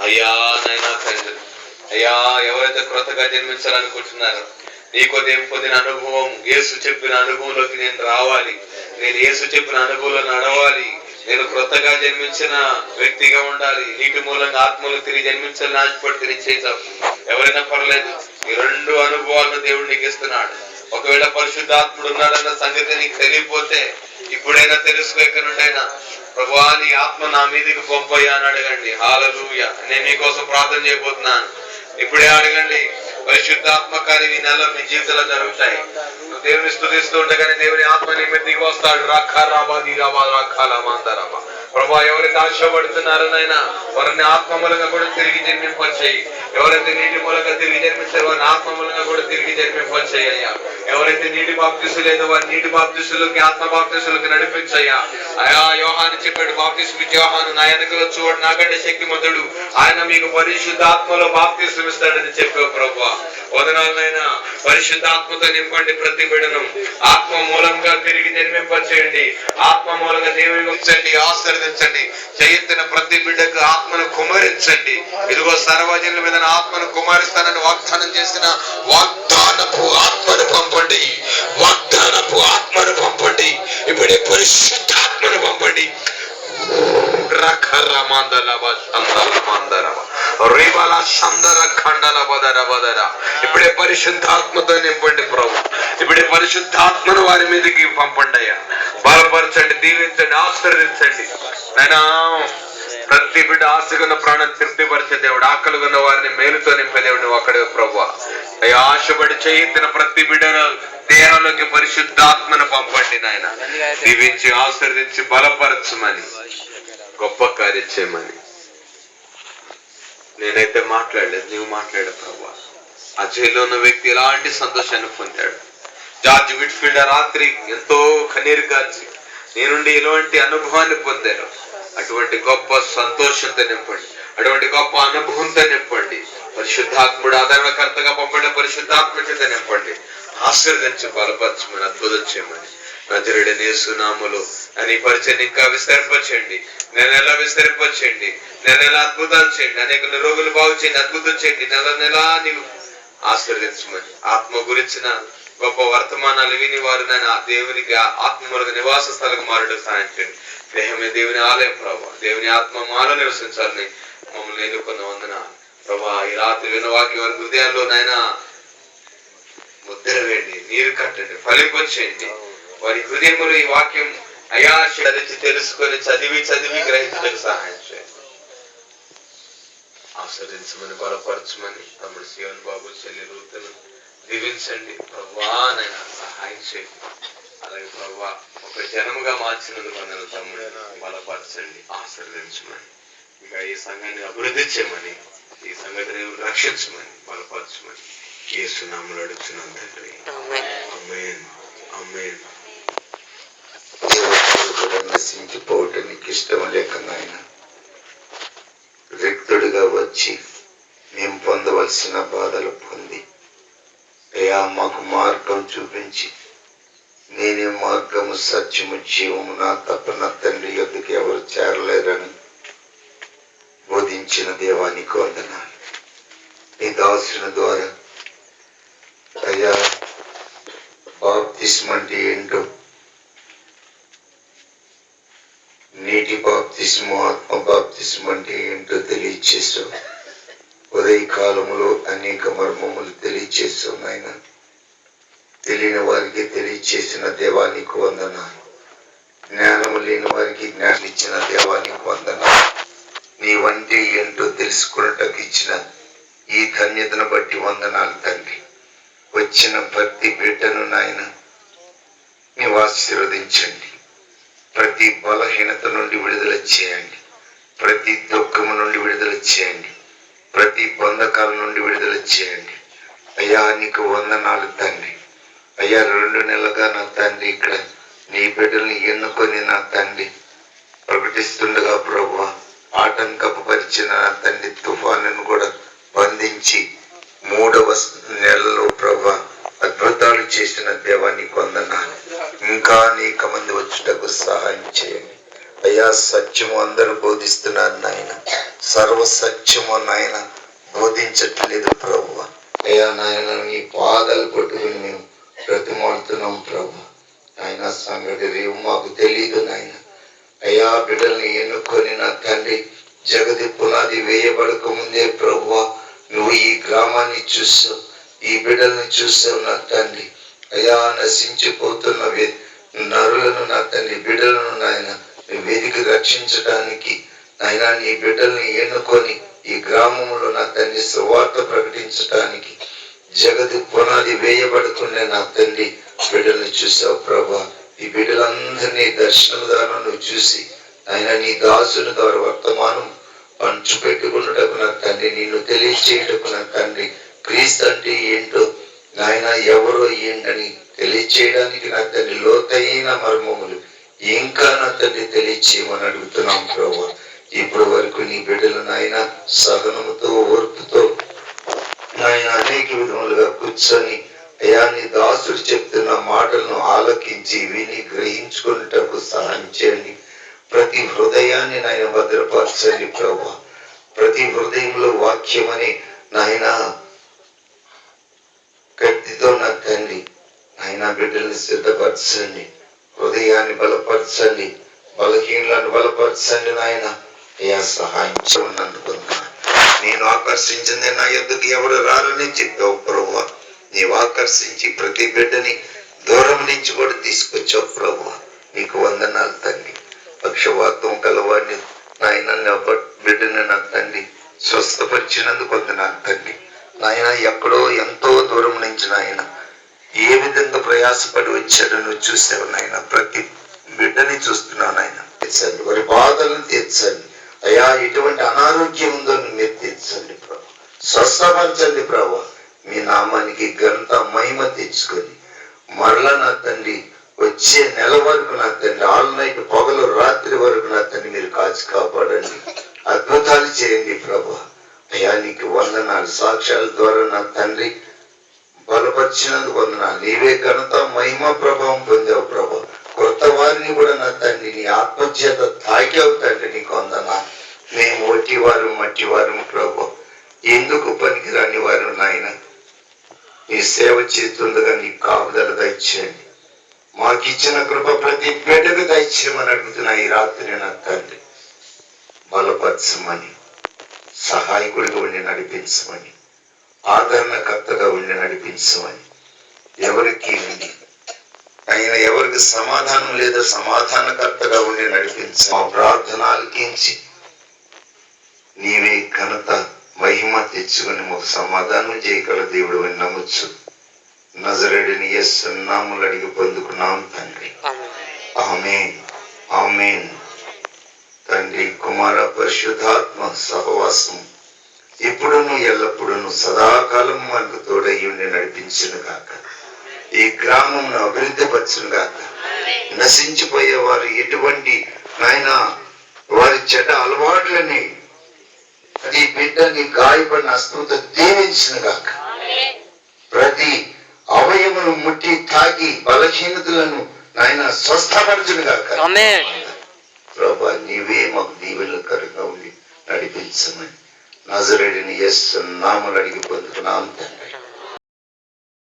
అయ్యా నైనా తండ్రి, అయ్యా ఎవరైతే క్రొత్తగా జన్మించాలనుకుంటున్నారో నీకోదేం పొందిన అనుభవం, యేసు చెప్పిన అనుభవంలోకి నేను రావాలి, నేను యేసు చెప్పిన అనుభవంలో నడవాలి, నేను క్రొత్తగా జన్మించిన వ్యక్తిగా ఉండాలి, నీటి మూలంగా ఆత్మలో తిరిగి జన్మించాలని ఆశపడి తిరిగి చేద్దాం. ఎవరైనా పర్లేదు, ఈ రెండు అనుభవాలను దేవుడు నీకు ఇస్తున్నాడు. ఒకవేళ పరిశుద్ధాత్ముడు ఉన్నాడన్న సంగతి నీకు తెలియపోతే ఇప్పుడైనా తెలుసుకో. ఎక్కడి నుండైనా ప్రభువా నీ ఆత్మ నా మీదకి పంపయ్యా అని అడగండి. హల్లెలూయా. నేను మీకోసం ప్రార్థన చేయబోతున్నాను. ఇప్పుడే అడగండి. పరిశుద్ధాత్మ కార్యం ఈ నెలలో మీ జీవితంలో జరుగుతాయి. దేవుని స్తుతిస్తూ ఉండగానే దేవుని ఆత్మ నీ మీద దిగి వస్తాడు. ప్రభా ఎవరైతే ఆశపడుతున్నారో నైనా వారిని ఆత్మ మూలంగా కూడా తిరిగి జన్మింపచేయి. ఎవరైతే నీటి మూలంగా తిరిగి జన్మించారో వారిని ఆత్మ మూలంగా కూడా తిరిగి జన్మింపచేయి అయ్యా. ఎవరైతే నీటి బాప్తిసు లేదో వారి నీటి బాప్తిసులకి ఆత్మ బాప్తిసులకి నడిపించయ్యా. అయా యోహాను చెప్పాడు, బాప్తిసు యోహాను నా వెనకలో చూడు, నాకంటే శక్తిమంతుడు, ఆయన మీకు పరిశుద్ధాత్మలో బాప్తిసం ఇస్తాడని చెప్పావు ప్రభువా. వదనాలనైనా పరిశుద్ధాత్మతో నింపండి. ప్రతి బిడ్డను ఆత్మ మూలంగా తిరిగి జన్మింపచేయండి. ఆత్మ మూలంగా దేవుని ఉంచండి, ఆశీర్వదించండి. జయంతిన ప్రతి బిడ్డకు ఆత్మను కుమరించండి. ఇదిగో సర్వజనుల మీద ఆత్మను కుమరిస్తానని వాగ్దానం చేసిన వాగ్దానపు ఆత్మను పంపండి. వాగ్దానపు ఆత్మను పంపండి. ఇప్పుడే పరిశుద్ధాత్మను పంపండి. ఇప్పుడే పరిశుద్ధాత్మతో నింపండి ప్రభు. ఇప్పుడే పరిశుద్ధాత్మను వారి మీదకి పంపండి అయ్యా. బలపరచండి, దీవించండి, ఆశీర్వదించండి. అయినా ప్రతి బిడ్డ ఆశకున్న ప్రాణం తృప్తిపరిచే దేవుడు, ఆకలిగొన్న వారిని మేలుతో నింపే దేవుడు ఒక్కడే ప్రభు. అయ్యా ఆశపడి చేయించిన ప్రతి బిడ్డ దేహంలోకి పరిశుద్ధాత్మను పంపండి నాయన. దీవించి ఆశీర్వదించి బలపరచమని, గొప్ప కార్యం చేయమని. నేనైతే మాట్లాడలేదు, నీవు మాట్లాడే ప్రభు. ఆ జైల్లో ఉన్న వ్యక్తి ఎలాంటి సంతోషాన్ని పొందాడు. జార్జ్ విట్ఫీల్డ్ రాత్రి ఎంతో కన్నీరు కార్చి నీ నుండి ఎలాంటి అనుభవాన్ని పొందారు. అటువంటి గొప్ప సంతోషంతో నింపండి, అటువంటి గొప్ప అనుభవంతో నింపండి. పరిశుద్ధాత్ముడు ఆదరణకర్తగా పంపండి. పరిశుద్ధాత్మ చేత నింపండి, ఆశీర్వదించి బలపరచమని, అద్భుతం చేయమని నజరేయుడైన యేసు నామములో అని పరిచయం ఇంకా విస్తరింపచేయండి. నెల విస్తరింపచేయండి. నెల అద్భుతాలు చేయండి. అనేక రోగులు బాగు చేయండి, అద్భుతం చేయండి. నెల నీవు ఆశీర్వదించమని, ఆత్మ గురించిన గొప్ప వర్తమానాలు విని వారు నేను దేవునికి ఆత్మములకు నివాస స్థలకు మారడం సహాయం చేయండి. దేహమే దేవుని ఆలయం ప్రభా. దేవుని ఆత్మ మాలో నివసించాలని మమ్మల్ని ఎన్నుకున్న వందన ప్రభా. ఈ రాత్రి విన్న వాక్యం వారి హృదయాల్లో నాయన ముద్ర వేయండి, నీరు కట్టండి, ఫలింపచేయండి. వారి హృదయంలో ఈ వాక్యం అయా తెలుసుకొని చదివి గ్రహించడానికి సహాయం చేయండి. ఆస్వాదించమని, బలపరచమని తమ్ముడు శివన్ బాబు, చెల్లి రూతును దీవించండి ప్రభా. నైనా సహాయం చేయండి. అలాగే ప్రభా ఒక జనముగా మార్చినందుకు వందనాలు తమ్ముడు. బలపరచండి, ఆశీర్వదించమని, ఇంకా ఈ సంఘాన్ని అభివృద్ధి చేయమని, ఈ సంగతిని రక్షించమని, బలపరచమని యేసు నామములో అడుగుతున్నాను తండ్రి. ఆమేన్, ఆమేన్. నశించిపోవటానికి ఇష్టం లేక నాయన రిక్తుడిగా వచ్చి మేము పొందవలసిన బాధలు పొంది అయ్యా మాకు మార్గం చూపించి, నేనే మార్గము సత్యము జీవము, నా తప్ప నా తండ్రి యొద్దకు ఎవరు చేరలేరని బోధించిన దేవానికి వందనాలు. నీ దాసుని ద్వారా అయ్యా బాప్తిస్మం అంటే ఏంటో, నీటి బాప్తిస్ము, ఆత్మ బాప్తిస్ము అంటే ఏంటో తెలియచేసావు. ఉదయకాలములో అనేక మర్మములు తెలియచేసావు నాయన. తెలియని వారికి తెలియచేసిన దేవానికి వందనాలు. జ్ఞానము లేని వారికి జ్ఞానం ఇచ్చిన దేవానికి వందనాలు. నీ వంటి ఏంటో తెలుసుకున్నటకు ఇచ్చిన ఈ ధన్యతను బట్టి వందనాలు తండ్రి. వచ్చిన ప్రతి బిడ్డను నాయన నీవు ఆశీర్వదించండి. ప్రతి బలహీనత నుండి విడుదల చేయండి. ప్రతి దుఃఖము నుండి విడుదల చేయండి. ప్రతి బంధకాల నుండి విడుదల చేయండి. అయ్యా నీకు వందనాలు తండ్రి. అయ్యా 2 నెలలుగా నా తండ్రి ఇక్కడ నీ బిడ్డల్ని ఎన్నుకొని నా తండ్రి ప్రకటిస్తుండగా ప్రభువా, ఆటంకపు పరిచిన నా తండ్రి తుఫానును కూడా బంధించి 3వ నెలలో ప్రభువా అద్భుతాలు చేసిన దేవానికి వందనాలు. ఇంకా అనేక మంది వచ్చుటకు సహాయం చేయండి. అయ్యా సత్యము అందరూ బోధిస్తున్నారు నాయన, సర్వ సత్యము నాయన బోధించట్లేదు ప్రభు. అయ్యా నాయన నీ పాదాలు పట్టుకుని మేము బ్రతిమాడుతున్నాం ప్రభు. ఆయన సంగతి రేవు మాకు తెలియదు నాయన. అయ్యా బిడ్డల్ని ఎన్నుకొని నా తండ్రి జగతి పునాది వేయబడక ముందే ప్రభువా నువ్వు ఈ గ్రామాన్ని చూసావు, ఈ బిడ్డల్ని చూసావు నా తండ్రి. అయ్యా నశించిపోతున్న నరులను నా తండ్రి బిడ్డలను నాయన వెతికి రక్షించడానికి నాయన నీ బిడ్డల్ని ఎన్నుకొని ఈ గ్రామంలో నా తండ్రి సువార్త ప్రకటించడానికి జగతి పునాది వేయబడుతుండే నా తండ్రి బిడ్డల్ని చూసావు ప్రభా. ఈ బిడ్డలందరినీ దర్శనం ద్వారా నువ్వు చూసి ఆయన నీ దాసుని ద్వారా వర్తమానం పంచుపెట్టుకున్నటకు నా తండ్రి, నిన్ను తెలియచేయటకు నా తండ్రి, క్రీస్తు అంటే ఏంటో నాయన ఎవరో ఏంటని తెలియచేయడానికి నా తండ్రి లోతైన మర్మములు ఇంకా నా తండ్రి తెలియచేయమని అడుగుతున్నాం ప్రభు. ఇప్పటి వరకు నీ బిడ్డలు నాయన సహనముతో ఓర్పుతో నాయన అనేక విధములుగా కూర్చొని అయ్యా నీ దాసుడు చెప్తున్న మాటలను ఆలకించి విని గ్రహించుకున్నటకు సహాయం చేయండి. ప్రతి హృదయాన్ని నాయన భద్రపరచండి ప్రభు. ప్రతి హృదయంలో వాక్యమని నాయన కత్తితో నా తండ్రి నాయన బిడ్డల్ని సిద్ధపరచండి, హృదయాన్ని బలపరచండి, బలహీనలను బలపరచండి నాయన. అయ్యా సహాయం చేయనందుకు నేను ఆకర్షించింది నా యొద్దకు ఎవరు రారని చెప్పావు ప్రభు. నీవు ఆకర్షించి ప్రతి బిడ్డని దూరం నుంచి కూడా తీసుకొచ్చావు ప్రభు. నీకు వందనాలు తండ్రి. పక్షవాతం కలవాడిని నాయన బిడ్డని నా తండ్రి స్వస్థపరిచినందుకు వందనాలు తండ్రి. నాయన ఎక్కడో ఎంతో దూరం నుంచి నాయన ఏ విధంగా ప్రయాసపడి వచ్చాడో నువ్వు చూసావు నాయన. ప్రతి బిడ్డని చూస్తున్నావు నాయన. తీర్చండి, వారి బాధలను తీర్చండి అయ్యా. ఎటువంటి అనారోగ్యం ఉందో మీరు తీర్చండి ప్రభు, స్వస్థపరచండి ప్రభు. మీ నామానికి ఘనత మహిమ తెచ్చుకొని మరలా నా తండ్రి వచ్చే నెల వరకు నా తండ్రి ఆల్ నైట్ పగలు రాత్రి వరకు నా తండ్రి మీరు కాచి కాపాడండి, అద్భుతాలు చేయండి ప్రభు. అయ్యా నీకు వందనాలు. సాక్ష్యాల ద్వారా నా తండ్రి బలపరిచినందుకు వందనాలు. నీవే ఘనత మహిమ ప్రభావం పొందావు ప్రభు. కొత్త వారిని కూడా నా తండ్రి నీ ఆత్మచేత తాగావు తండ్రి, నీకు వందనాలు. మేము ఒట్టివారు మట్టివారు ప్రభు, ఎందుకు పనికిరాని వారు నాయన. నీ సేవ చేస్తుండగా నీ కాపుదల దయచేయండి. మాకు ఇచ్చిన కృప ప్రతి బిడ్డకు దయచేయమని అడుగుతున్నా ఈ రాత్రి నా తండ్రి. బలపరచమని, సహాయకుడిగా ఉండి నడిపించమని, ఆదరణకర్తగా ఉండి నడిపించమని. ఎవరికి ఆయన ఎవరికి సమాధానం లేదా సమాధానకర్తగా ఉండి నడిపించ. మా ప్రార్థన ఆలకించి నీవే ఘనత మహిమ తెచ్చుకొని మాకు సమాధానం చేయగల దేవుడు అని నమ్మొచ్చు. నజరేయుడైన యేసు నామములో అడిగి పొందుకున్నాం తండ్రి. ఆమేన్, ఆమేన్. తండ్రి కుమార పరిశుద్ధాత్మ సహవాసం ఇప్పుడును ఎల్లప్పుడూ సదాకాలం మనకు తోడయ్యుండి నడిపించును గాక. ఈ గ్రామమును అభివృద్ధి పరచును గాక. నశించిపోయే వారు ఎటువంటి నాయన వారి చెడ్డ అలవాట్లని ప్రతి బిడ్డని గాయపడిన అస్త్రంతో దీవించును గాక. ప్రతి అవయమును ముట్టి తాకి బలహీనతలను నాయన స్వస్థపరచును గాక. ప్రభా నీవే మాకు దీవెనకరంగా ఉండి నడిపించమని నజరేయుడైన యేసు నామములో అడిగి పొందుకున్నాం తండ్రి.